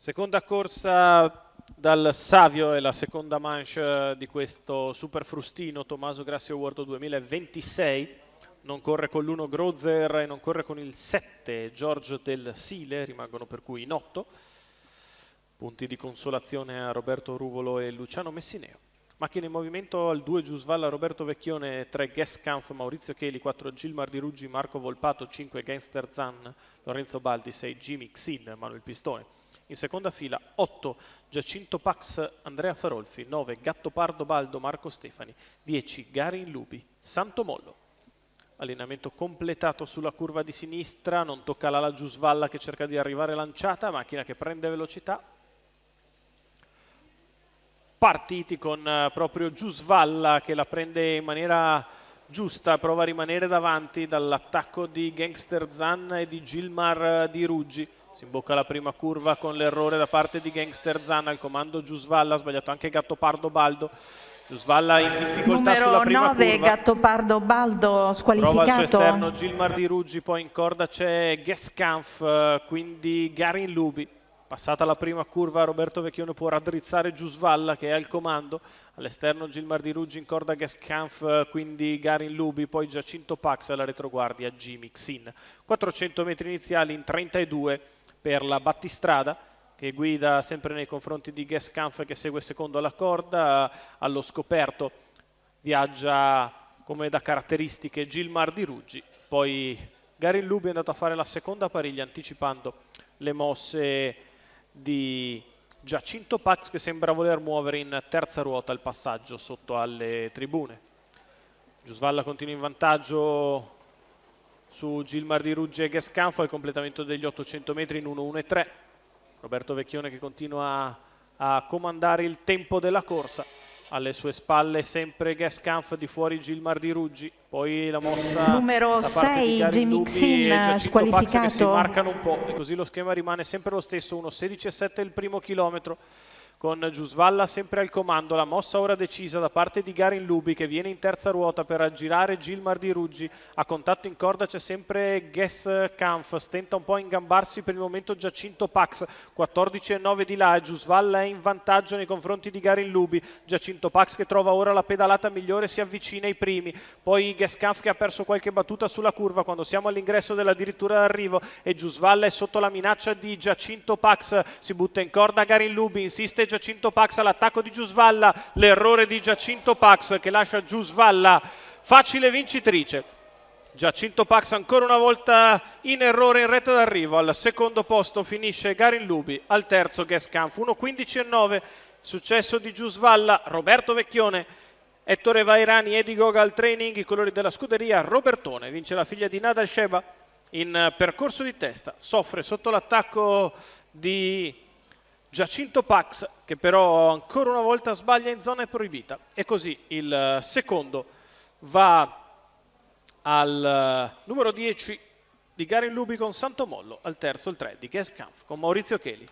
Seconda corsa dal Savio e la seconda manche di questo Super Frustino Tommaso Grassi Award 2026. Non corre con l'1 Grozer e non corre con il 7 George del Sile, rimangono per cui in 8. Punti di consolazione a Roberto Ruvolo e Luciano Messineo. Macchina in movimento al 2 Giusvalla Roberto Vecchione, 3 Gesskampf Maurizio Cheli, 4 Gilmar Di Ruggi Marco Volpato, 5 Gangster Zan Lorenzo Baldi, 6 Jimmy Xin Manuel Pistone. In seconda fila 8 Giacinto Pax Andrea Farolfi, 9 Gattopardo Baldo Marco Stefani, 10 Garin Lubi Santo Mollo. Allenamento completato sulla curva di sinistra, non tocca l'ala Giusvalla che cerca di arrivare lanciata, macchina che prende velocità. Partiti con proprio Giusvalla che la prende in maniera giusta, prova a rimanere davanti dall'attacco di Gangster Zan e di Gilmar Di Ruggi. Si imbocca la prima curva con l'errore da parte di Gangster Zan, al comando Giusvalla, ha sbagliato anche Gattopardo Baldo. Giusvalla in difficoltà sulla prima curva. Numero 9 Gattopardo Baldo squalificato. Prova al suo esterno Gilmar Di Ruggi, poi in corda c'è Gesskampf, quindi Garin Lubi. Passata la prima curva Roberto Vecchione può raddrizzare Giusvalla che è al comando, all'esterno Gilmar Di Ruggi, in corda Gesskampf, quindi Garin Lubi, poi Giacinto Pax alla retroguardia Jimmy Xin. 400 metri iniziali in 32 per la battistrada che guida sempre nei confronti di Gesskampf che segue secondo alla corda, allo scoperto viaggia come da caratteristiche Gilmar Di Ruggi, poi Garin Lubi è andato a fare la seconda pariglia anticipando le mosse di Giacinto Pax che sembra voler muovere in terza ruota il passaggio sotto alle tribune. Giusvalla continua in vantaggio su Gilmar Di Ruggi e Gesskampf al completamento degli 800 metri in 1-1-3. Roberto Vecchione che continua a comandare il tempo della corsa. Alle sue spalle sempre Gesskampf, di fuori Gilmar Di Ruggi, poi la mossa numero 6 Jimmy Xin squalificato. Che si marcano un po' e così lo schema rimane sempre lo stesso, 1:16,7 il primo chilometro con Giusvalla sempre al comando. La mossa ora decisa da parte di Garin Lubi che viene in terza ruota per aggirare Gilmar Di Ruggi. A contatto in corda c'è sempre Gesskampf, stenta un po' a ingambarsi per il momento Giacinto Pax, 14,9 di là, Giusvalla è in vantaggio nei confronti di Garin Lubi. Giacinto Pax che trova ora la pedalata migliore, si avvicina ai primi, poi Gesskampf che ha perso qualche battuta sulla curva quando siamo all'ingresso dell'addirittura d'arrivo e Giusvalla è sotto la minaccia di Giacinto Pax, si butta in corda Garin Lubi, insiste Giacinto Pax all'attacco di Giusvalla, l'errore di Giacinto Pax che lascia Giusvalla facile vincitrice. Giacinto Pax ancora una volta in errore in retta d'arrivo, al secondo posto finisce Garin Lubi, al terzo Gesskampf, 1:15,9, successo di Giusvalla, Roberto Vecchione, Ettore Vairani, Edi Goga Training, i colori della scuderia Robertone, vince la figlia di Nadal Sheba in percorso di testa, soffre sotto l'attacco di Giacinto Pax che però ancora una volta sbaglia in zona proibita e così il secondo va al numero 10 di Garin Lubi con Santo Mollo, al terzo il 3 di Gesskampf con Maurizio Cheli.